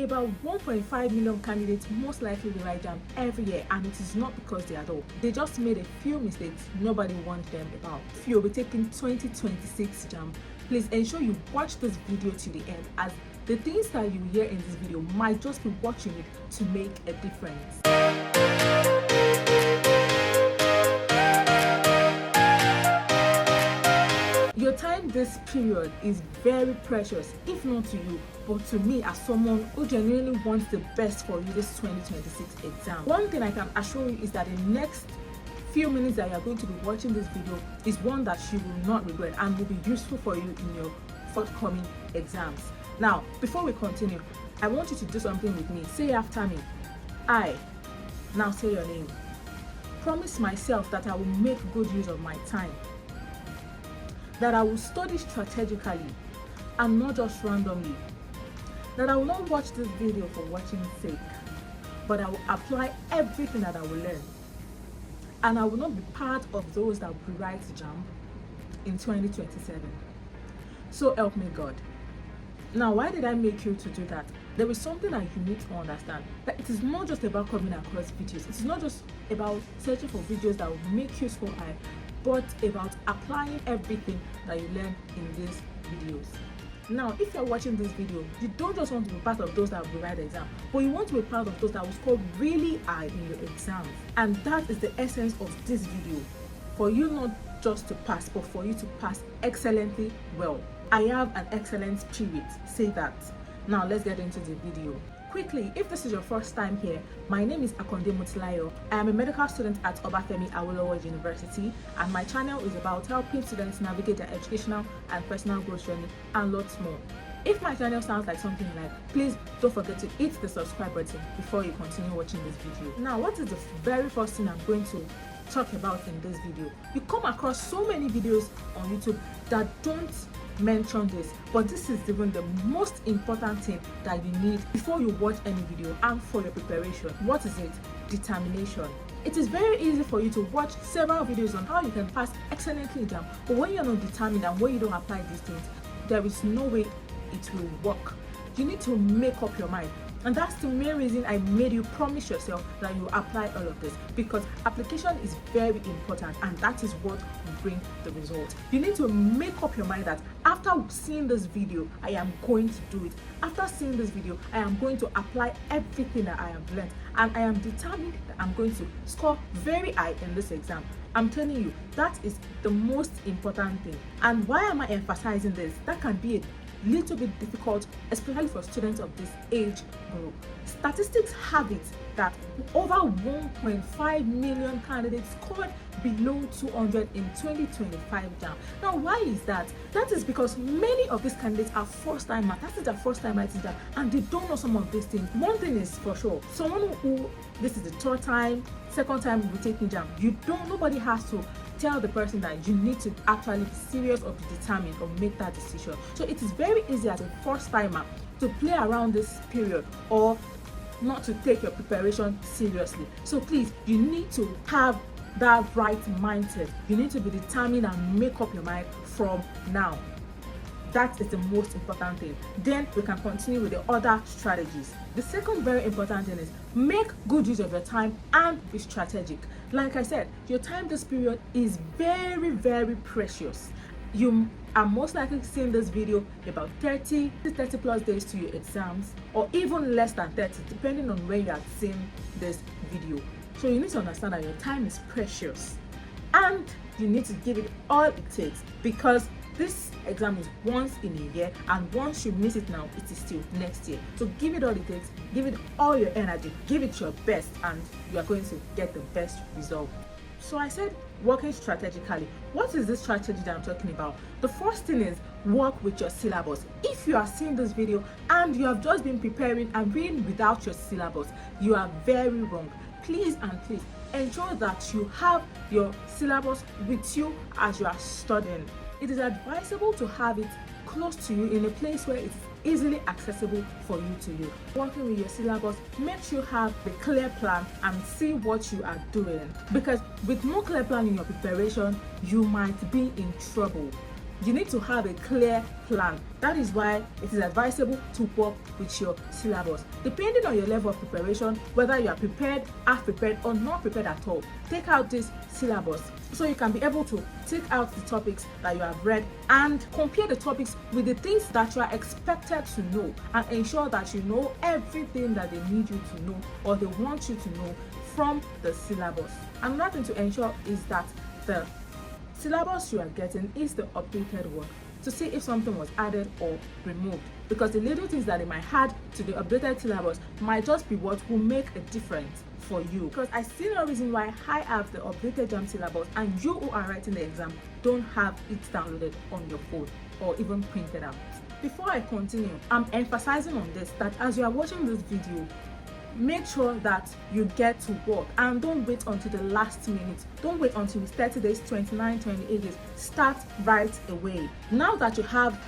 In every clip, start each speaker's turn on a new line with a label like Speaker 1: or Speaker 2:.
Speaker 1: About 1.5 million candidates most likely will write JAMB every year, and it is not because they are dull. They just made a few mistakes nobody warned them about. If you'll be taking 2026 JAMB, please ensure you watch this video to the end, as the things that you hear in this video might just be what you need to make a difference. Your time this period is very precious, if not to you, but to me as someone who genuinely wants the best for you this 2026 exam. One thing I can assure you is that the next few minutes that you are going to be watching this video is one that you will not regret and will be useful for you in your forthcoming exams. Now, before we continue, I want you to do something with me. Say after me. I. Now say your name. Promise myself that I will make good use of my time, that I will study strategically and not just randomly, that I will not watch this video for watching's sake, but I will apply everything that I will learn, and I will not be part of those that will write JAMB in 2027. So help me God. Now, why did I make you to do that? There is something that you need to understand, that it is not just about coming across videos. It is not just about searching for videos that will make useful eye, but about applying everything that you learn in these videos. Now, if you're watching this video, you don't just want to be part of those that will write the exam, but you want to be part of those that will score really high in your exams. And that is the essence of this video, for you not just to pass, but for you to pass excellently well. I have an excellent spirit, say that. Now let's get into the video. Quickly, if this is your first time here, my name is Akonde Mutilayo. I am a medical student at Obafemi Awolowo University, and my channel is about helping students navigate their educational and personal growth journey and lots more. If my channel sounds like something you like, please don't forget to hit the subscribe button before you continue watching this video. Now, what is the very first thing I'm going to talk about in this video? You come across so many videos on YouTube that don't mention this, but this is even the most important thing that you need before you watch any video and for your preparation. What is it? Determination. It is very easy for you to watch several videos on how you can pass excellently in JAMB, but when you're not determined and when you don't apply these things, there is no way it will work. You need to make up your mind. And that's the main reason I made you promise yourself that you apply all of this, because application is very important, and that is what will bring the result. You need to make up your mind that after seeing this video, I am going to do it. After seeing this video, I am going to apply everything that I have learned, and I am determined that I'm going to score very high in this exam. I'm telling you, that is the most important thing. And why am I emphasizing this? That can be a little bit difficult, especially for students of this age group. Statistics have it that over 1.5 million candidates scored below 200 in 2025 JAMB. Now, why is that? That is because many of these candidates are first-timers. That is their first time writing JAMB, and they don't know some of these things. One thing is for sure, someone who this is the third time, second time will be taking JAMB, nobody has to tell the person that you need to actually be serious or be determined or make that decision. So it is very easy as a first timer to play around this period or not to take your preparation seriously. So please, you need to have that right mindset. You need to be determined and make up your mind from now. That is the most important thing. Then we can continue with the other strategies. The second very important thing is make good use of your time and be strategic. Like I said, your time this period is very, very precious. You are most likely seeing this video about 30 plus days to your exams, or even less than 30, depending on where you are seeing this video. So you need to understand that your time is precious, and you need to give it all it takes, because this exam is once in a year, and once you miss it now, it is still next year. So give it all it takes, give it all your energy, give it your best, and you are going to get the best result. So I said working strategically. What is this strategy that I'm talking about? The first thing is work with your syllabus. If you are seeing this video and you have just been preparing and reading without your syllabus, you are very wrong. Please and please ensure that you have your syllabus with you as you are studying. It is advisable to have it close to you in a place where it's easily accessible for you to use. Working with your syllabus, make sure you have the clear plan and see what you are doing, because with no clear plan in your preparation, you might be in trouble. you need to have a clear plan. That is why it is advisable to work with your syllabus. Depending on your level of preparation, whether you are prepared, half prepared, or not prepared at all, take out this syllabus so you can be able to take out the topics that you have read and compare the topics with the things that you are expected to know, and ensure that you know everything that they need you to know or they want you to know from the syllabus. Another thing to ensure is that the syllabus you are getting is the updated one, to see if something was added or removed, because the little things that they might add to the updated syllabus might just be what will make a difference for you. Because I see no reason why I have the updated JAMB syllabus and you who are writing the exam don't have it downloaded on your phone or even printed out. Before I continue, I'm emphasizing on this, that as you are watching this video, make sure that you get to work and don't wait until the last minute. Don't wait until it's 30 days, 29, 28 days. Start right away. Now that you have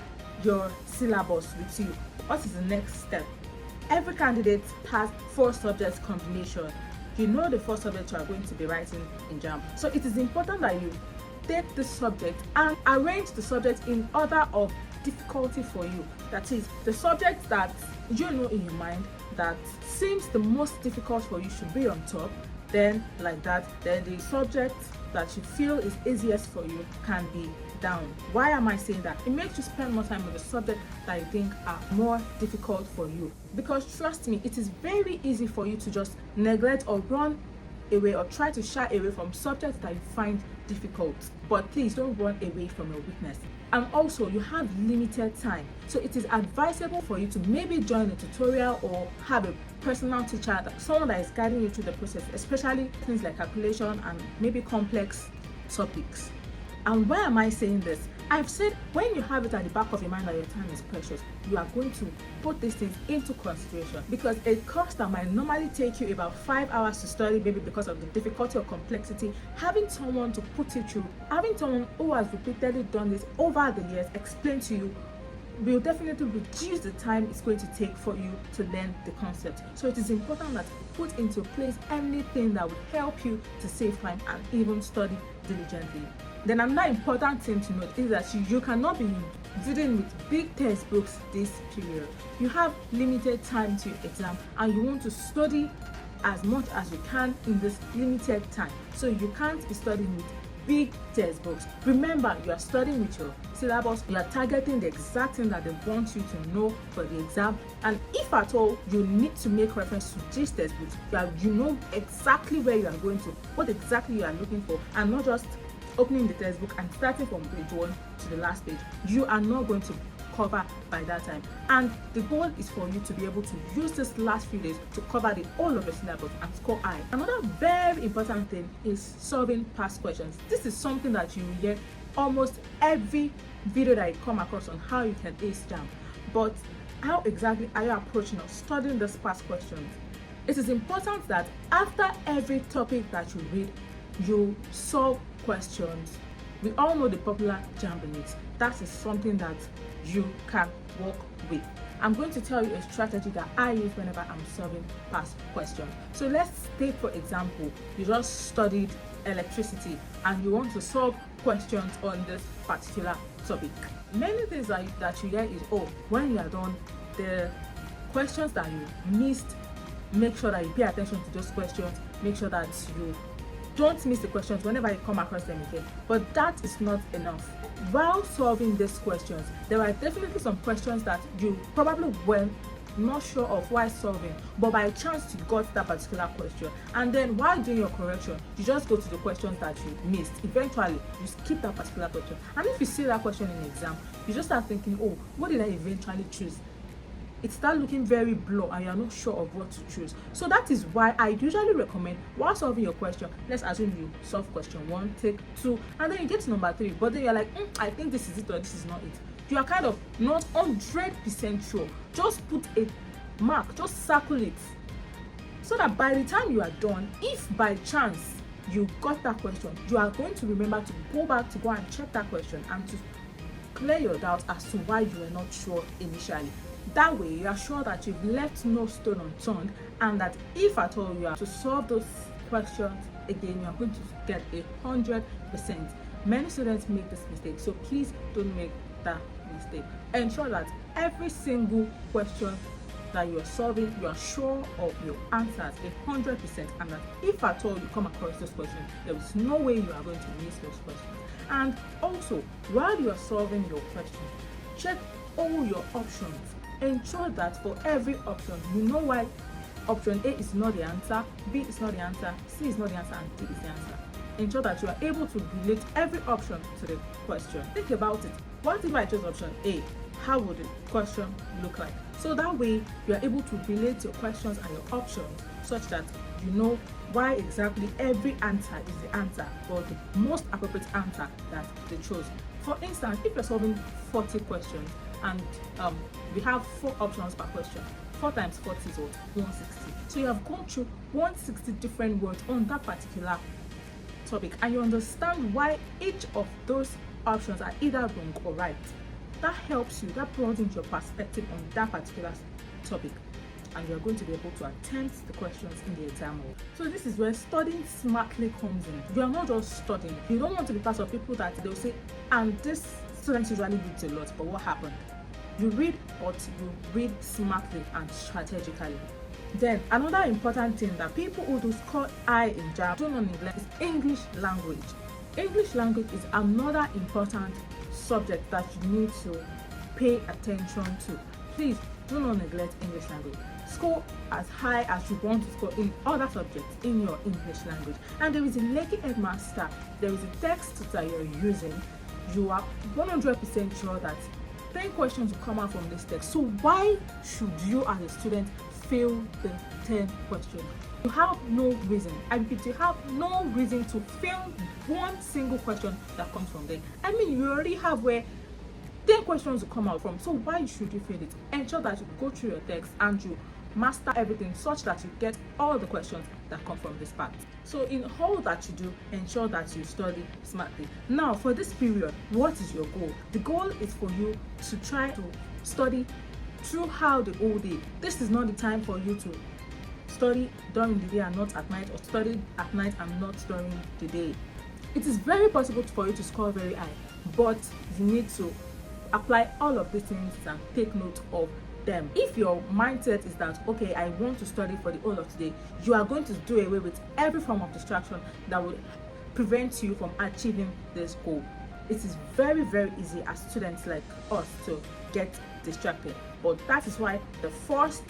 Speaker 1: your syllabus with you, what is the next step? Every candidate has 4 subjects combination. You know the 4 subjects you are going to be writing in JAMB. So it is important that you take the subject and arrange the subject in order of difficulty for you. That is, the subject that you know in your mind that seems the most difficult for you should be on top, then like that. Then the subject that you feel is easiest for you can be down. Why am I saying that? It makes you spend more time on the subject that you think are more difficult for you, because trust me, it is very easy for you to just neglect or run away or try to shy away from subjects that you find difficult. But please don't run away from your weakness. And also, you have limited time, so it is advisable for you to maybe join a tutorial or have a personal teacher, someone that is guiding you through the process, especially things like calculation and maybe complex topics. And why am I saying this? I've said when you have it at the back of your mind that your time is precious, you are going to put these things into consideration, because a course that might normally take you about 5 hours to study, maybe because of the difficulty or complexity, having someone to put it through, having someone who has repeatedly done this over the years explain to you, will definitely reduce the time it's going to take for you to learn the concept. So it is important that you put into place anything that will help you to save time and even study diligently. Then another important thing to note is that you cannot be dealing with big textbooks this period. You have limited time to your exam and you want to study as much as you can in this limited time. So you can't be studying with big textbooks. Remember, you are studying with your syllabus, you are targeting the exact thing that they want you to know for the exam, and if at all you need to make reference to these textbooks, you know exactly where you are going to, what exactly you are looking for, and not just opening the textbook and starting from page 1 to the last page. You are not going to cover by that time, and the goal is for you to be able to use this last few days to cover the whole of the syllabus and score high. Another very important thing is solving past questions. This is something that you will hear almost every video that you come across on how you can ace JAMB, but how exactly are you approaching or studying these past questions? It is important that after every topic that you read, you solve questions. We all know the popular JAMB limits. That is something that you can work with. I'm going to tell you a strategy that I use whenever I'm solving past questions. So let's take, for example, you just studied electricity and you want to solve questions on this particular topic. Many things that you hear is, oh, when you are done, the questions that you missed, make sure that you pay attention to those questions, make sure that you don't miss the questions whenever you come across them again. But that is not enough. While solving these questions, there are definitely some questions that you probably were not sure of while solving, but by chance you got that particular question, and then while doing your correction, you just go to the questions that you missed. Eventually you skip that particular question, and if you see that question in the exam, you just start thinking, oh, what did I eventually choose? It starts looking very blur and you're not sure of what to choose. So that is why I usually recommend, while solving your question, let's assume you solve question 1, take 2, and then you get to number 3, but then you're like, I think this is it or this is not it. You are kind of not 100% sure. Just put a mark, just circle it, so that by the time you are done, if by chance you got that question, you are going to remember to go back to go and check that question and to clear your doubts as to why you were not sure initially. That way you are sure that you've left no stone unturned, and that if at all you are to solve those questions again, you are going to get 100%. Many students make this mistake, so please don't make that mistake. Ensure that every single question that you are solving, you are sure of your answers 100%, and that if at all you come across this question, there is no way you are going to miss those questions. And also, while you are solving your question, check all your options. Ensure that for every option, you know why option A is not the answer, B is not the answer, C is not the answer, and D is the answer. Ensure that you are able to relate every option to the question. Think about it. What if I chose option A? How would the question look like? So that way you are able to relate your questions and your options such that you know why exactly every answer is the answer, or the most appropriate answer that they chose. For instance, if you're solving 40 questions and we have 4 options per question, 4 times 40 is 160. So you have gone through 160 different words on that particular topic, and you understand why each of those options are either wrong or right. That helps you, that broadens your perspective on that particular topic, and you're going to be able to attempt the questions in the exam hall. So this is where studying smartly comes in. You are not just studying. You don't want to be part of people that they'll say, and this student usually reads a lot, but what happened? You read, but you read smartly and strategically. Then another important thing that people who do score high in JAMB do not neglect is English language. English language is another important subject that you need to pay attention to. Please do not neglect English language. Score as high as you want to score in other subjects in your English language. And there is a Lekki Headmaster, there is a text that you're using. You are 100% sure that 10 questions will come out from this text. So why should you as a student fail the 10 questions? You have no reason. I repeat, you have no reason to fail one single question that comes from there. I mean, you already have where 10 questions will come out from. So why should you fail it? Ensure that you go through your text and you master everything such that you get all the questions that come from this part. So in all that you do, ensure that you study smartly. Now, for this period, what is your goal? The goal is for you to try to study throughout the whole day. This is not the time for you to study during the day and not at night, or study at night and not during the day. It is very possible for you to score very high, but you need to apply all of these things and take note of them. If your mindset is that, okay, I want to study for the whole of today, you are going to do away with every form of distraction that will prevent you from achieving this goal. It is very, very easy as students like us to get distracted, but that is why the first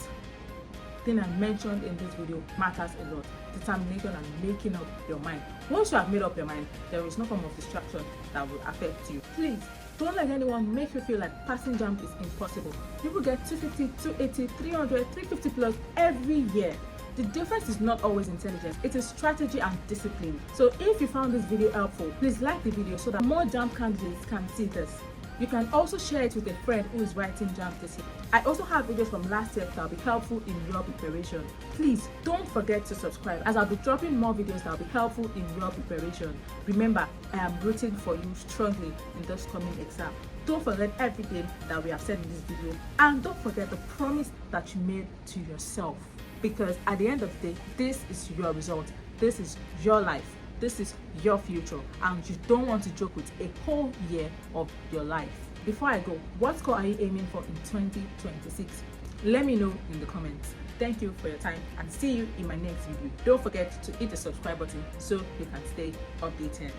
Speaker 1: thing I mentioned in this video matters a lot: determination and making up your mind. Once you have made up your mind, there is no form of distraction that will affect you. Please don't let anyone make you feel like passing JAMB is impossible. People get 250, 280, 300, 350 plus every year. The difference is not always intelligence, it is strategy and discipline. So if you found this video helpful, please like the video so that more JAMB candidates can see this. You can also share it with a friend who is writing JAMB this year. I also have videos from last year that will be helpful in your preparation. Please don't forget to subscribe, as I'll be dropping more videos that will be helpful in your preparation. Remember, I am rooting for you strongly in this coming exam. Don't forget everything that we have said in this video, and don't forget the promise that you made to yourself, because at the end of the day, this is your result, this is your life, this is your future, and you don't want to joke with a whole year of your life. Before I go, what score are you aiming for in 2026? Let me know in the comments. Thank you for your time, and see you in my next video. Don't forget to hit the subscribe button so you can stay updated.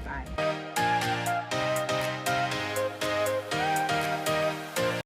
Speaker 1: Bye.